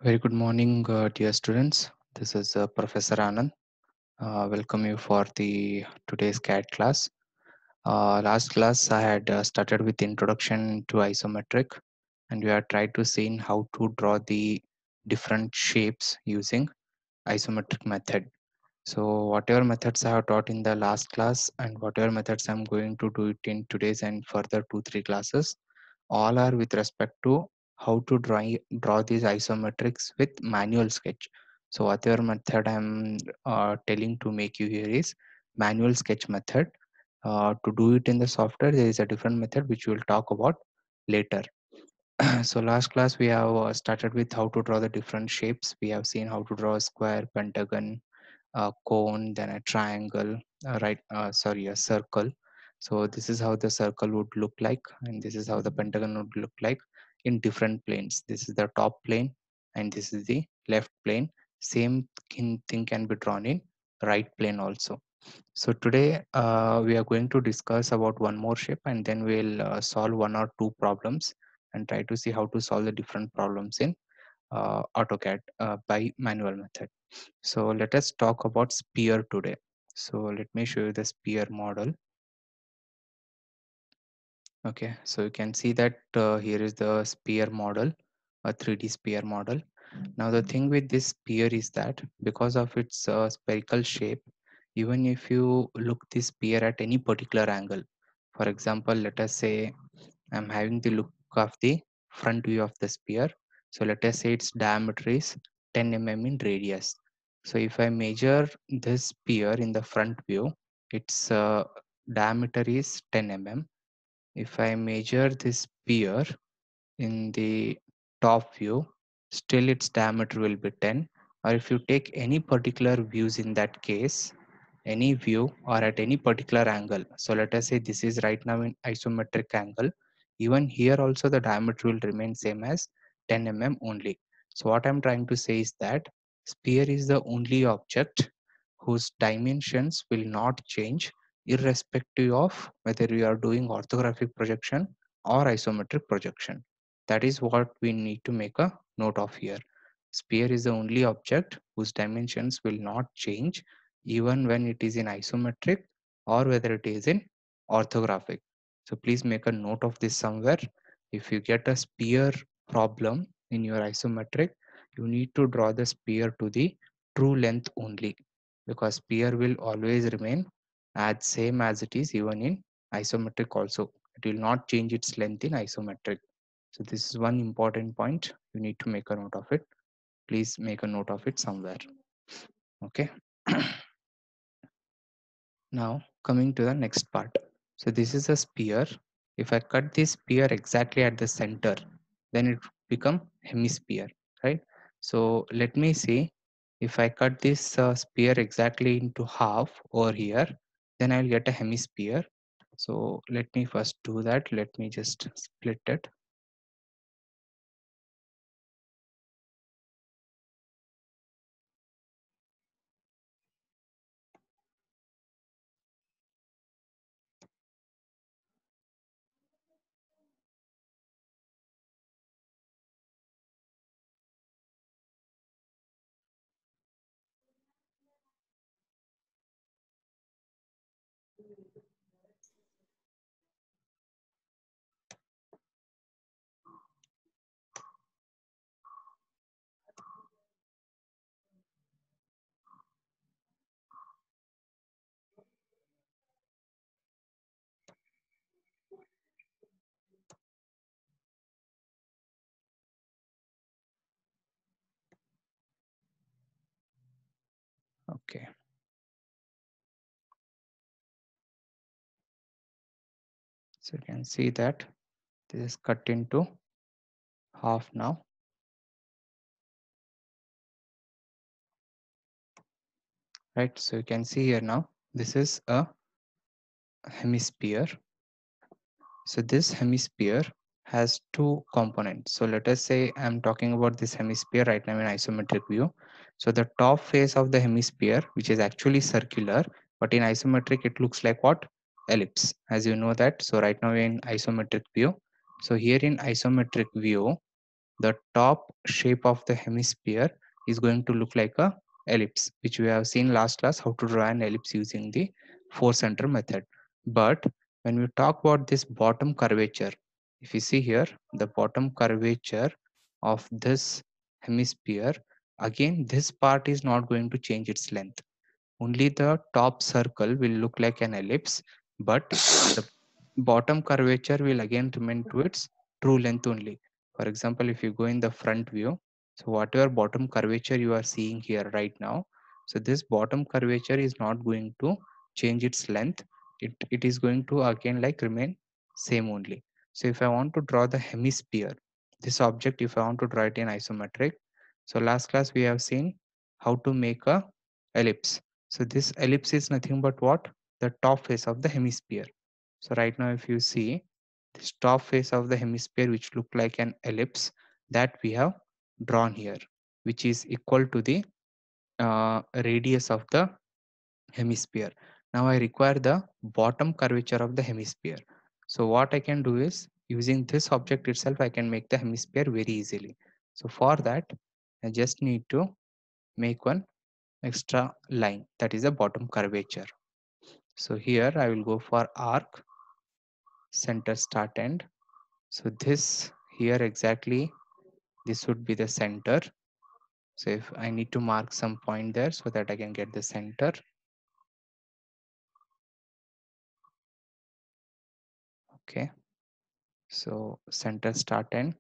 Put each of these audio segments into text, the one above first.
Very good morning, dear students. This is Professor Anand. Welcome you for the today's CAD class. Last class I had started with introduction to isometric, and we had tried to see how to draw the different shapes using isometric method. So whatever methods I have taught in the last class and whatever methods I'm going to do it in today's and further 2-3 classes, all are with respect to how to draw these isometrics with manual sketch. So whatever method I'm telling to make you here is manual sketch method. To do it in the software, there is a different method which we'll talk about later. So last class we have started with how to draw the different shapes. We have seen how to draw a square, pentagon, a cone, then a triangle, a circle. So this is how the circle would look like, and this is how the pentagon would look like in different planes. This is the top plane, and this is the left plane. Same thing can be drawn in right plane also. So today we are going to discuss about one more shape, and then we'll solve one or two problems and try to see how to solve the different problems in AutoCAD by manual method. So let us talk about sphere today. So let me show you the sphere model. Okay, so you can see that here is the sphere model, a 3D sphere model. Now the thing with this sphere is that because of its spherical shape, even if you look this sphere at any particular angle, for example, let us say I'm having the look of the front view of the sphere. So let us say its diameter is 10 mm in radius. So if I measure this sphere in the front view, its diameter is 10 mm. If I measure this sphere in the top view, still its diameter will be 10. Or if you take any particular views in that case, any view or at any particular angle. So let us say this is right now in isometric angle. Even here also the diameter will remain same as 10 mm only. So what I'm trying to say is that sphere is the only object whose dimensions will not change irrespective of whether you are doing orthographic projection or isometric projection. That is what we need to make a note of here. Sphere is the only object whose dimensions will not change even when it is in isometric or whether it is in orthographic. So please make a note of this somewhere. If you get a sphere problem in your isometric, you need to draw the sphere to the true length only, because sphere will always remain as same as it is even in isometric also. It will not change its length in isometric. So this is one important point. You need to make a note of it. Please make a note of it somewhere. Okay. Now coming to the next part. So this is a sphere. If I cut this sphere exactly at the center, then it become hemisphere, right? So let me see. If I cut this sphere exactly into half over here, then I'll get a hemisphere. So let me first do that. Let me just split it. Okay. So you can see that this is cut into half now. Right. So you can see here now, this is a hemisphere. So this hemisphere has two components. So let us say I'm talking about this hemisphere right now in isometric view. So the top face of the hemisphere, which is actually circular, but in isometric it looks like what? Ellipse, as you know that. So right now in isometric view. So here in isometric view, the top shape of the hemisphere is going to look like a ellipse, which we have seen last class how to draw an ellipse using the four center method. But when we talk about this bottom curvature, if you see here, the bottom curvature of this hemisphere, again this part is not going to change its length. Only the top circle will look like an ellipse, but the bottom curvature will again remain to its true length only. For example, if you go in the front view, so whatever bottom curvature you are seeing here right now, so this bottom curvature is not going to change its length. It is going to again like remain same only. So if I want to draw the hemisphere, this object, if I want to draw it in isometric, so last class we have seen how to make a ellipse. So this ellipse is nothing but what? The top face of the hemisphere. So right now if you see this top face of the hemisphere which look like an ellipse, that we have drawn here, which is equal to the radius of the hemisphere. Now I require the bottom curvature of the hemisphere. So what I can do is using this object itself I can make the hemisphere very easily. So for that I just need to make one extra line, that is a bottom curvature. So here I will go for arc, center, start, end. So this here exactly, this would be the center. So if I need to mark some point there so that I can get the center. Okay. So center, start, end.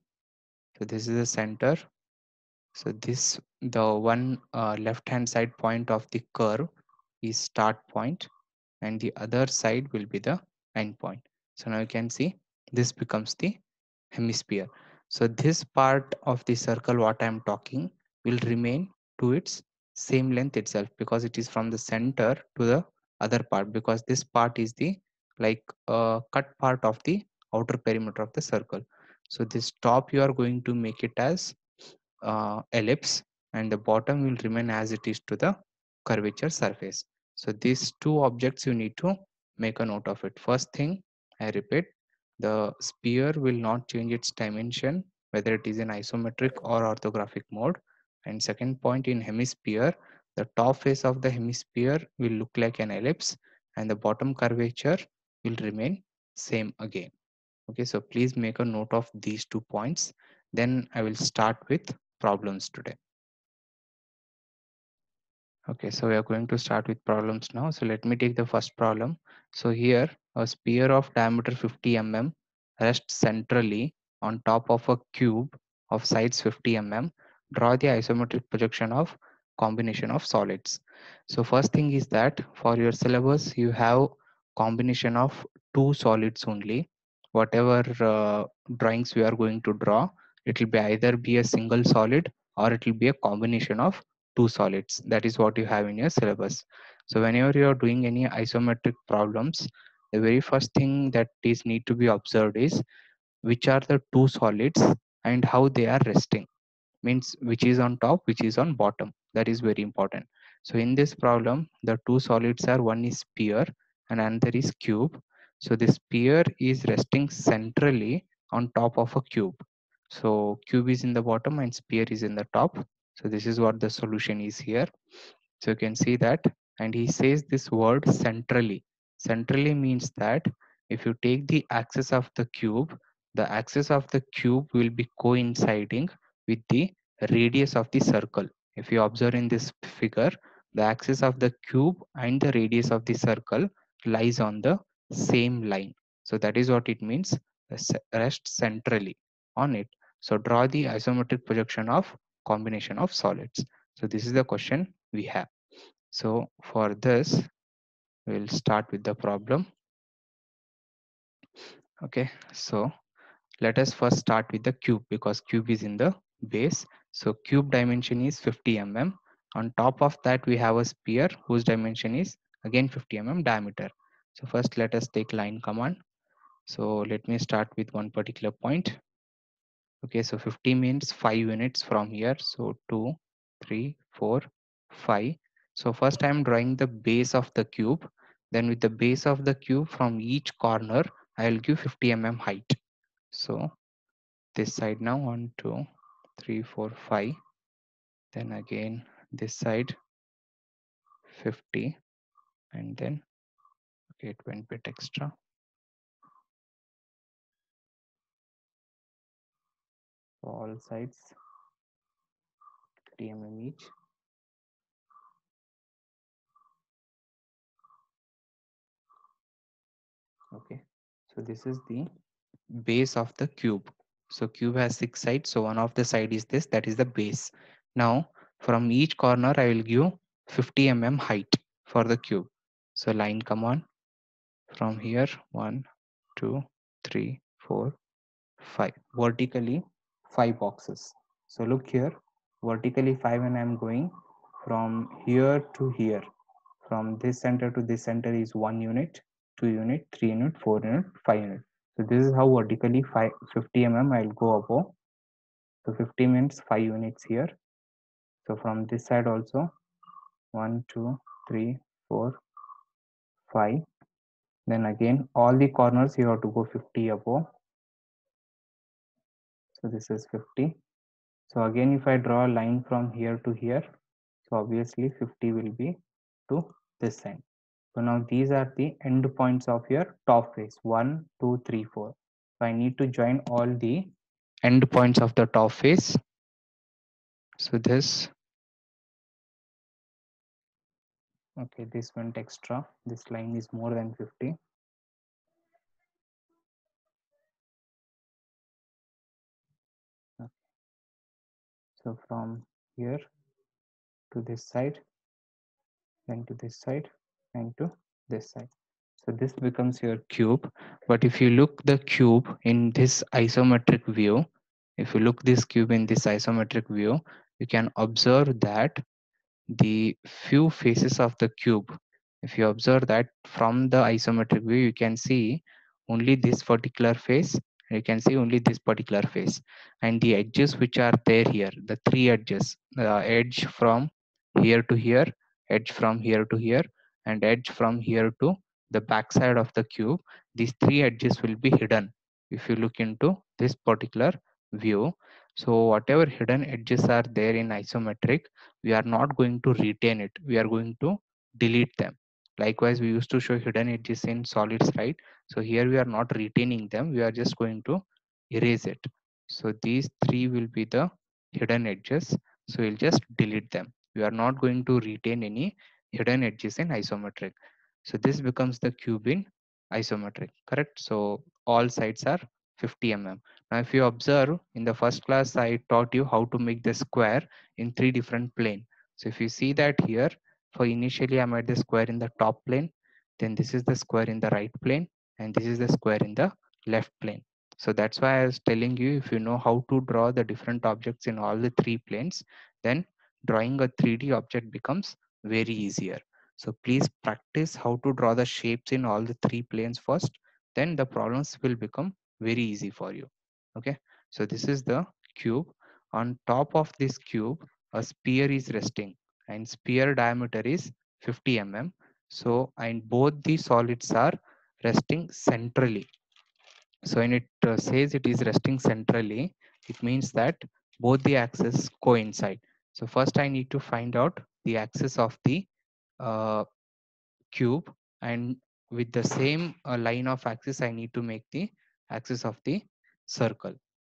So this is the center. So this, the one left hand side point of the curve is start point, and the other side will be the end point. So now you can see this becomes the hemisphere. So this part of the circle what I am talking will remain to its same length itself, because it is from the center to the other part, because this part is the like cut part of the outer perimeter of the circle. So this top you are going to make it as ellipse, and the bottom will remain as it is to the curvature surface. So these two objects you need to make a note of it. First thing, I repeat, the sphere will not change its dimension whether it is in isometric or orthographic mode. And second point, in hemisphere, the top face of the hemisphere will look like an ellipse and the bottom curvature will remain same again. Okay, so please make a note of these 2 points. Then I will start with problems today. Okay, so we are going to start with problems now. So let me take the first problem. So here, a sphere of diameter 50 mm rests centrally on top of a cube of sides 50 mm. Draw the isometric projection of combination of solids. So first thing is that for your syllabus, you have combination of two solids only. Whatever drawings we are going to draw, it will be either be a single solid or it will be a combination of two solids. That is what you have in your syllabus. So whenever you are doing any isometric problems, the very first thing that is need to be observed is which are the two solids and how they are resting, means which is on top, which is on bottom. That is very important. So in this problem the two solids are, one is sphere and another is cube. So the sphere is resting centrally on top of a cube. So cube is in the bottom and sphere is in the top. So this is what the solution is here. So you can see that, and he says this word centrally. Centrally means that if you take the axis of the cube, the axis of the cube will be coinciding with the radius of the circle. If you observe in this figure, the axis of the cube and the radius of the circle lies on the same line. So that is what it means, rest centrally on it. So draw the isometric projection of combination of solids. So this is the question we have. So for this, we'll start with the problem. Okay, so let us first start with the cube, because cube is in the base. So cube dimension is 50 mm. On top of that, we have a sphere whose dimension is again 50 mm diameter. So first let us take line command. So let me start with one particular point. Okay, so 50 means 5 units from here. So 2, 3, 4, 5. So first I am drawing the base of the cube. Then with the base of the cube from each corner, I will give 50 mm height. So this side now 1, 2. 3 4 5. Then again this side 50, and then okay, it went bit extra. All sides 3 mm each. Okay, so this is the base of the cube. So cube has 6 sides, so one of the side is this, that is the base. Now from each corner I will give 50 mm height for the cube. So line come on from here, 1 2 3 4 5, vertically 5 boxes. So look here, vertically 5, and I'm going from here to here. From this center to this center is 1 unit, 2 unit, 3 unit, 4 unit, 5 unit. So this is how vertically 50 mm I'll go above. So 50 means 5 units here. So from this side also 1 2 3 4 5. Then again all the corners you have to go 50 above. So this is 50. So again if I draw a line from here to here, so obviously 50 will be to this side. So now these are the end points of your top face, 1 2 3 4. So I need to join all the end points of the top face. So this, okay, this went extra, this line is more than 50. Okay. So from here to this side, then to this side, and to this side. So this becomes your cube. But if you look the cube in this isometric view, if you look this cube in this isometric view, you can observe that the few faces of the cube, if you observe that from the isometric view, you can see only this particular face, you can see only this particular face, and the edges which are there here, the three edges, edge from here to here, edge from here to here, and edge from here to the back side of the cube, these three edges will be hidden if you look into this particular view. So whatever hidden edges are there in isometric, we are not going to retain it, we are going to delete them. Likewise, we used to show hidden edges in solids, right? So here we are not retaining them, we are just going to erase it. So these three will be the hidden edges, so we'll just delete them. We are not going to retain any hidden edges in isometric. So this becomes the cube in isometric, correct? So all sides are 50 mm. Now if you observe in the first class, I taught you how to make the square in three different plane. So if you see that here, for initially I made the square in the top plane, then this is the square in the right plane, and this is the square in the left plane. So that's why I was telling you, if you know how to draw the different objects in all the three planes, then drawing a 3D object becomes very easier. So please practice how to draw the shapes in all the three planes first, then the problems will become very easy for you. Okay, so this is the cube. On top of this cube, a sphere is resting, and sphere diameter is 50 mm. So, and both the solids are resting centrally. So when it says it is resting centrally, it means that both the axes coincide. So first I need to find out the axis of the uh, cube, and with the same line of axis I need to make the axis of the circle.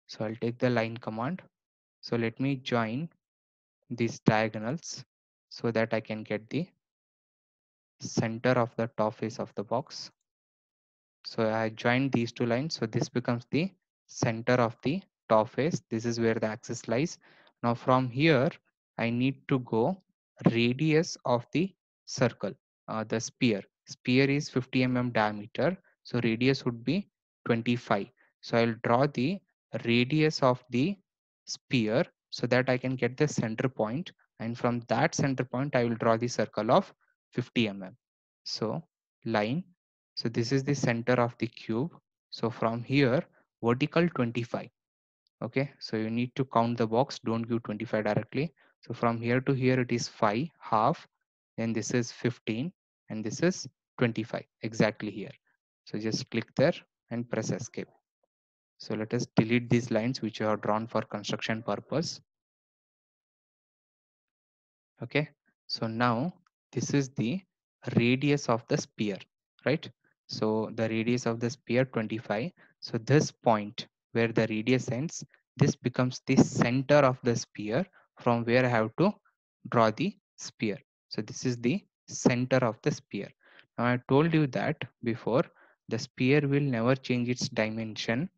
So I'll take the line command. So let me join these diagonals so that I can get the center of the top face of the box. So I joined these two lines. So this becomes the center of the top face. This is where the axis lies. Now from here, I need to go radius of the circle, the sphere. Sphere is 50 mm diameter. So radius would be 25. So I'll draw the radius of the sphere so that I can get the center point. And from that center point, I will draw the circle of 50 mm. So line, so this is the center of the cube. So from here, vertical 25. Okay, so you need to count the box, don't give 25 directly. So from here to here, it is 5, half, then this is 15, and this is 25, exactly here. So just click there and press escape. So let us delete these lines which are drawn for construction purpose. Okay, so now this is the radius of the sphere, right? So the radius of the sphere 25. So this point where the radius ends, this becomes the center of the sphere from where I have to draw the sphere. So this is the center of the sphere. Now I told you that before, the sphere will never change its dimension,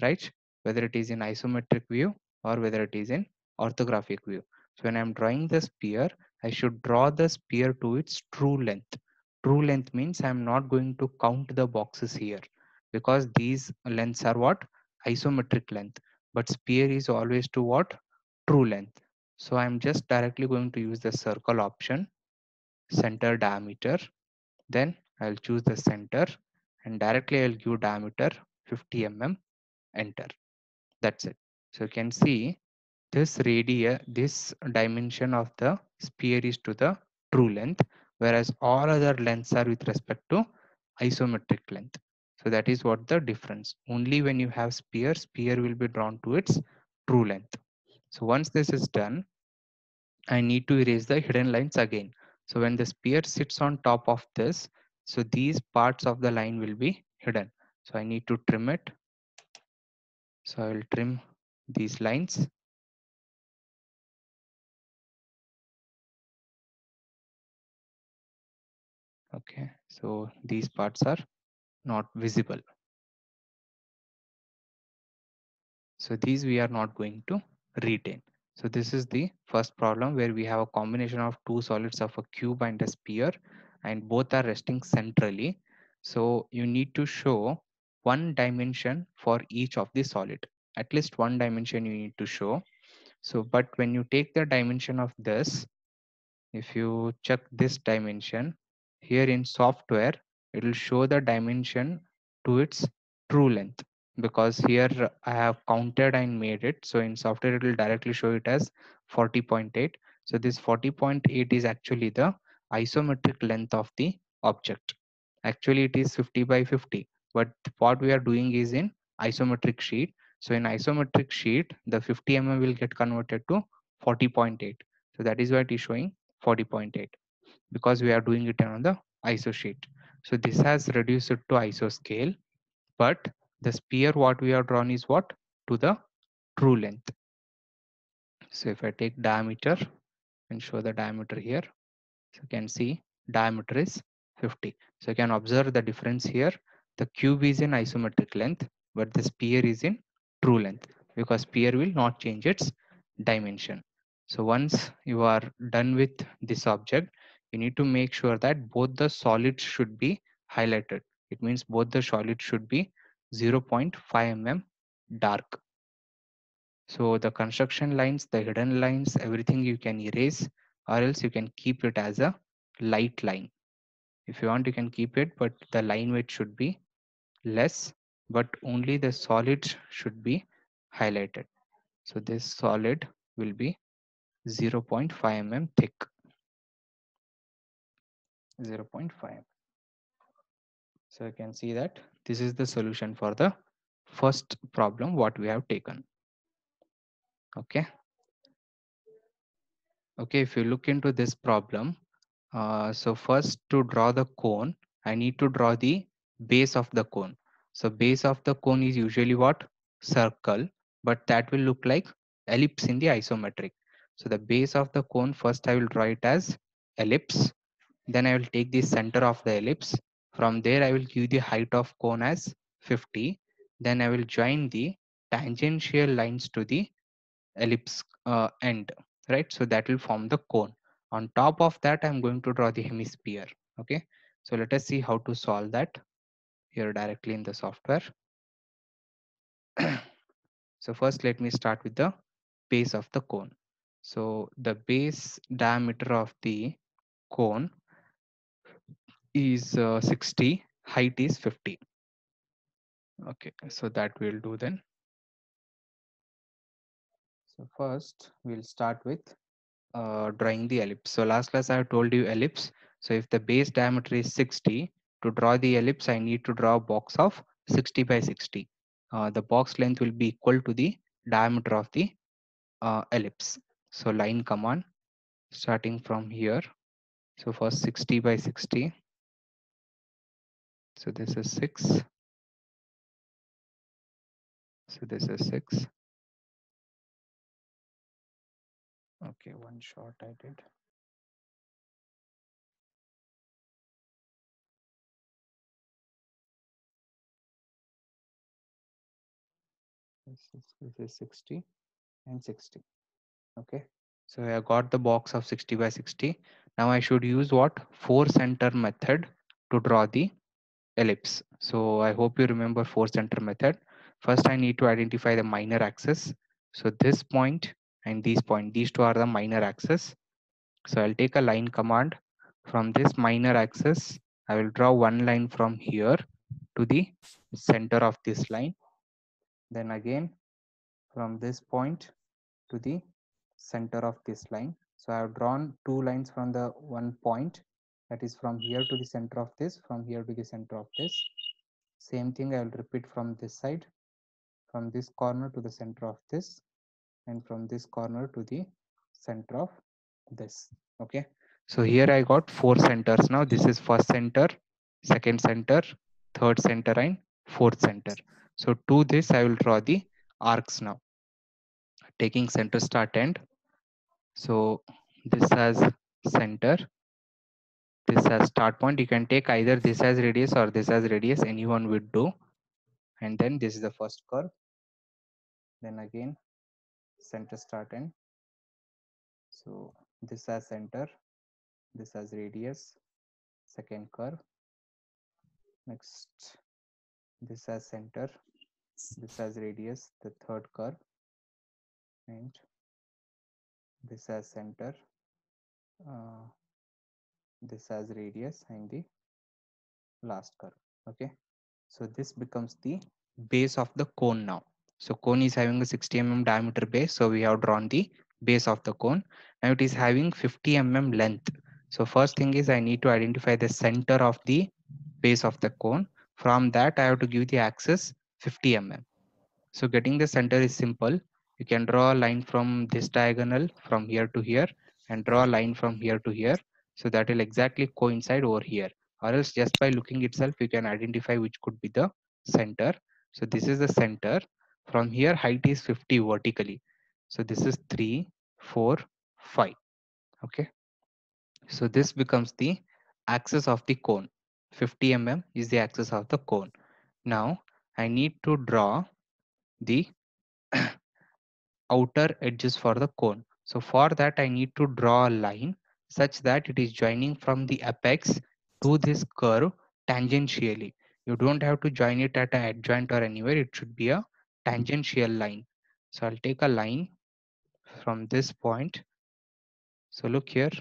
right? Whether it is in isometric view or whether it is in orthographic view. So when I'm drawing the sphere, I should draw the sphere to its true length. True length means I'm not going to count the boxes here, because these lengths are what? Isometric length. But sphere is always to what? True length. So I'm just directly going to use the circle option, center diameter. Then I'll choose the center and directly I'll give diameter 50 mm, enter. That's it. So you can see this dimension of the sphere is to the true length, whereas all other lengths are with respect to isometric length. So that is what the difference. Only when you have sphere will be drawn to its true length. So once this is done, I need to erase the hidden lines again. So when the sphere sits on top of this, so these parts of the line will be hidden. So I need to trim it. So I will trim these lines. Okay, so these parts are not visible. So these we are not going to retain. So this is the first problem where we have a combination of two solids of a cube and a sphere, and both are resting centrally. So you need to show one dimension for each of the solid. At least one dimension you need to show. So but when you take the dimension of this, if you check this dimension here in software, it will show the dimension to its true length, because here I have counted and made it. So in software it will directly show it as 40.8. So this 40.8 is actually the isometric length of the object. Actually it is 50 by 50, but what we are doing is in isometric sheet. So in isometric sheet the 50 mm will get converted to 40.8. So that is why it is showing 40.8, because we are doing it on the ISO sheet. So this has reduced it to ISO scale, but the sphere what we are drawn is what? To the true length. So if I take diameter and show the diameter here, so you can see diameter is 50. So you can observe the difference here. The cube is in isometric length, but the sphere is in true length, because sphere will not change its dimension. So once you are done with this object, you need to make sure that both the solids should be highlighted. It means both the solids should be 0.5 mm dark. So the construction lines, the hidden lines, everything you can erase, or else you can keep it as a light line. If you want, you can keep it, but the line weight should be less, but only the solids should be highlighted. So this solid will be 0.5 mm thick, 0.5. So you can see that this is the solution for the first problem what we have taken. Okay. Okay, if you look into this problem, so first to draw the cone, I need to draw the base of the cone. So base of the cone is usually what? Circle, but that will look like ellipse in the isometric. So the base of the cone, first I will draw it as ellipse. Then I will take the center of the ellipse. From there I will give the height of cone as 50. Then I will join the tangential lines to the ellipse end, right? So that will form the cone. On top of that I'm going to draw the hemisphere. Okay, so let us see how to solve that here directly in the software. So first let me start with the base of the cone. So the base diameter of the cone is 60, height is 50. Okay, so that we'll do then. So first we'll start with drawing the ellipse. So last class I have told you ellipse. So if the base diameter is 60, to draw the ellipse I need to draw a box of 60 by 60. the box length will be equal to the diameter of the ellipse. So line command starting from here. So for 60 by 60, so this is 6. So this is 6. Okay, one shot I did. This is 60 and 60. Okay, so I got the box of 60 by 60. Now I should use what? 4 center method to draw the ellipse. So I hope you remember 4 center method. First I need to identify the minor axis. So this point and these two are the minor axis. So I'll take a line command. From this minor axis, I will draw one line from here to the center of this line. Then again from this point to the center of this line. So I have drawn two lines from the one point, that is from here to the center of this, from here to the center of this. Same thing I will repeat from this side, from this corner to the center of this, and from this corner to the center of this. Okay, so here I got 4 centers. Now this is first center, second center, third center, and fourth center. So to this I will draw the arcs now, taking center, start, end. So this has center, this has start point. You can take either this as radius or this as radius, anyone would do. And then this is the first curve. Then again center, start, end. So this has center, this has radius, second curve. Next this has center, this has radius, the third curve, and this has center, uh, this has radius, and the last curve. Okay, so this becomes the base of the cone now. So cone is having a 60 mm diameter base, so we have drawn the base of the cone. Now it is having 50 mm length. So first thing is I need to identify the center of the base of the cone. From that I have to give the axis 50 mm. So getting the center is simple. You can draw a line from this diagonal from here to here and draw a line from here to here. So that will exactly coincide over here. Or else just by looking itself, you can identify which could be the center. So this is the center. From here, height is 50 vertically. So this is 3, 4, 5. Okay. So this becomes the axis of the cone. 50 mm is the axis of the cone. Now I need to draw the outer edges for the cone. So for that I need to draw a line such that it is joining from the apex to this curve tangentially. You don't have to join it at an adjoint or anywhere. It should be a tangential line. So I'll take a line from this point. So look here,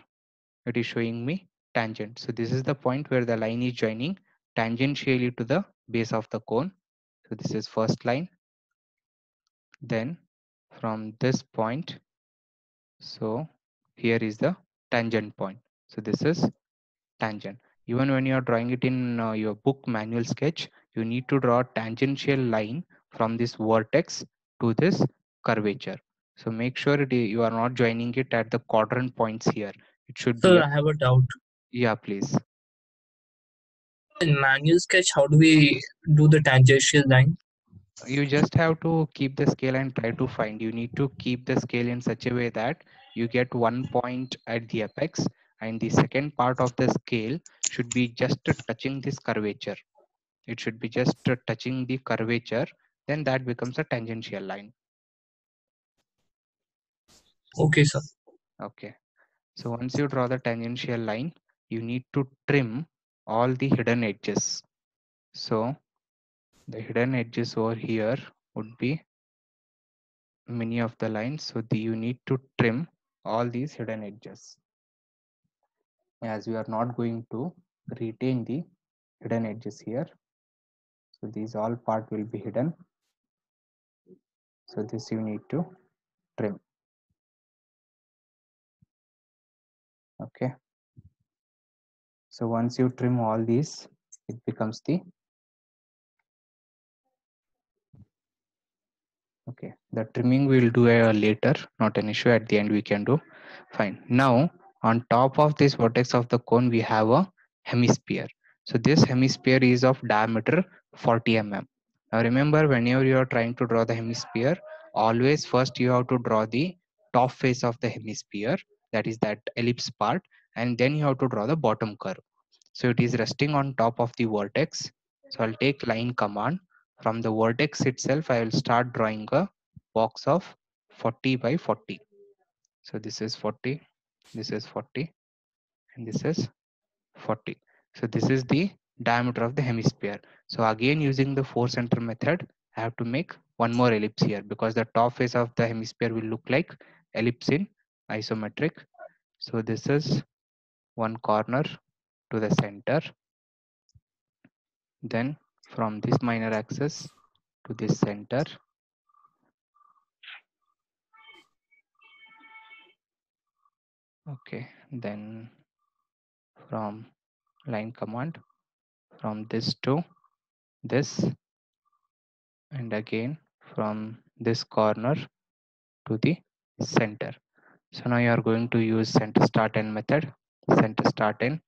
it is showing me tangent. So this is the point where the line is joining tangentially to the base of the cone. So this is first line. Then from this point, so here is the tangent point. So this is tangent. Even when you are drawing it in your book manual sketch, you need to draw a tangential line from this vertex to this curvature. So make sure you are not joining it at the quadrant points here. It should be Sir, a, I have a doubt. yeah, please. In manual sketch, how do we do the tangential line? You just have to keep the scale and try to find. You need to keep the scale in such a way that you get one point at the apex and the second part of the scale should be just touching this curvature. It should be just touching the curvature, then that becomes a tangential line. Okay, sir. Okay, so once you draw the tangential line, you need to trim all the hidden edges. So the hidden edges over here would be many of the lines, so you need to trim all these hidden edges, as we are not going to retain the hidden edges here. So these all part will be hidden, so this you need to trim. Okay, so once you trim all these, it becomes the Okay, the trimming we'll do later, not an issue. At the end, we can do. Fine. Now, on top of this vertex of the cone, we have a hemisphere. So, this hemisphere is of diameter 40 mm. Now, remember, whenever you are trying to draw the hemisphere, always first you have to draw the top face of the hemisphere, that is that ellipse part, and then you have to draw the bottom curve. So it is resting on top of the vertex. So I'll take line command. From the vertex itself, I will start drawing a box of 40 by 40. So this is 40, this is 40, and this is 40. So this is the diameter of the hemisphere. So again, using the 4 center method, I have to make one more ellipse here because the top face of the hemisphere will look like ellipse in isometric. So this is one corner to the center. Then from this minor axis to this center. Okay, then from line command from this to this, and again from this corner to the center. So now you are going to use center start end method. Center start end.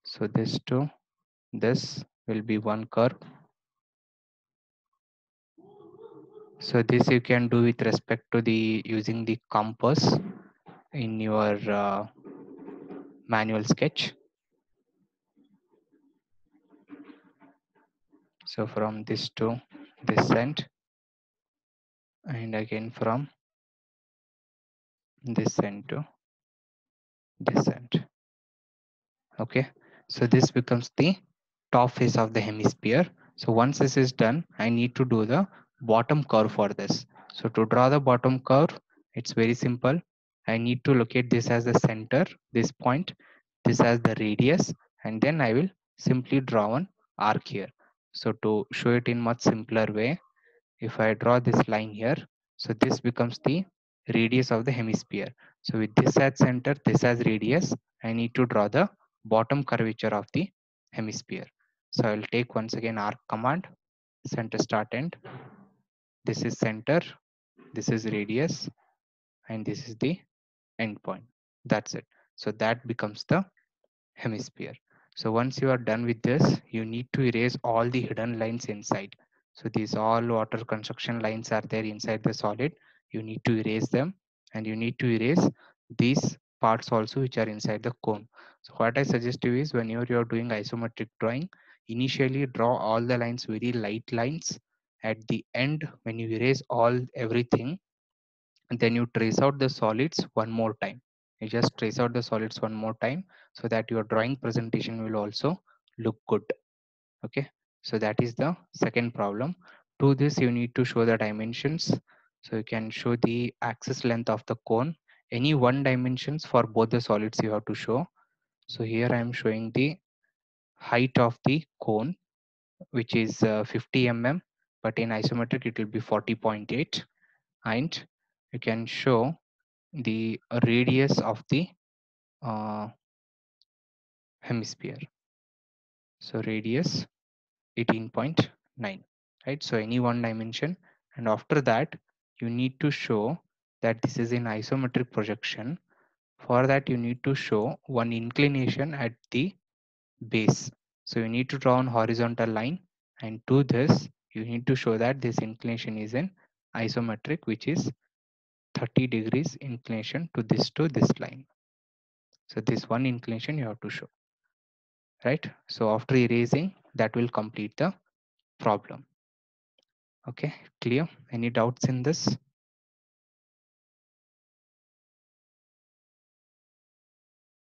So this to this will be one curve. So this you can do with respect to the using the compass in your manual sketch. So from this to this end, and again from this end to this end. Okay, so this becomes the top face of the hemisphere. So once this is done, I need to do the bottom curve for this. So to draw the bottom curve, it's very simple. I need to locate this as the center, this point, this as the radius, and then I will simply draw an arc here. So to show it in much simpler way, if I draw this line here, so this becomes the radius of the hemisphere. So with this as center, this as radius, I need to draw the bottom curvature of the hemisphere. So I will take once again arc command, center start end. This is center, this is radius, and this is the end point. That's it. So that becomes the hemisphere. So once you are done with this, you need to erase all the hidden lines inside. So these all water construction lines are there inside the solid. You need to erase them, and you need to erase these parts also which are inside the cone. So what I suggest you is whenever you are doing isometric drawing, initially draw all the lines very light lines. At the end, when you erase all everything, and then you trace out the solids one more time. You just trace out the solids one more time so that your drawing presentation will also look good. Okay, so that is the second problem. To this you need to show the dimensions. So you can show the axis length of the cone, any one dimensions for both the solids you have to show. So here I am showing the height of the cone, which is 50 mm, but in isometric it will be 40.8. And you can show the radius of the uh, hemisphere. So radius 18.9, right? So any one dimension, and after that you need to show that this is an isometric projection. For that you need to show one inclination at the base. So you need to draw an horizontal line, and to this you need to show that this inclination is an isometric, which is 30 degrees inclination to this line. So this one inclination you have to show, right? So after erasing, that will complete the problem. Okay, clear? Any doubts in this?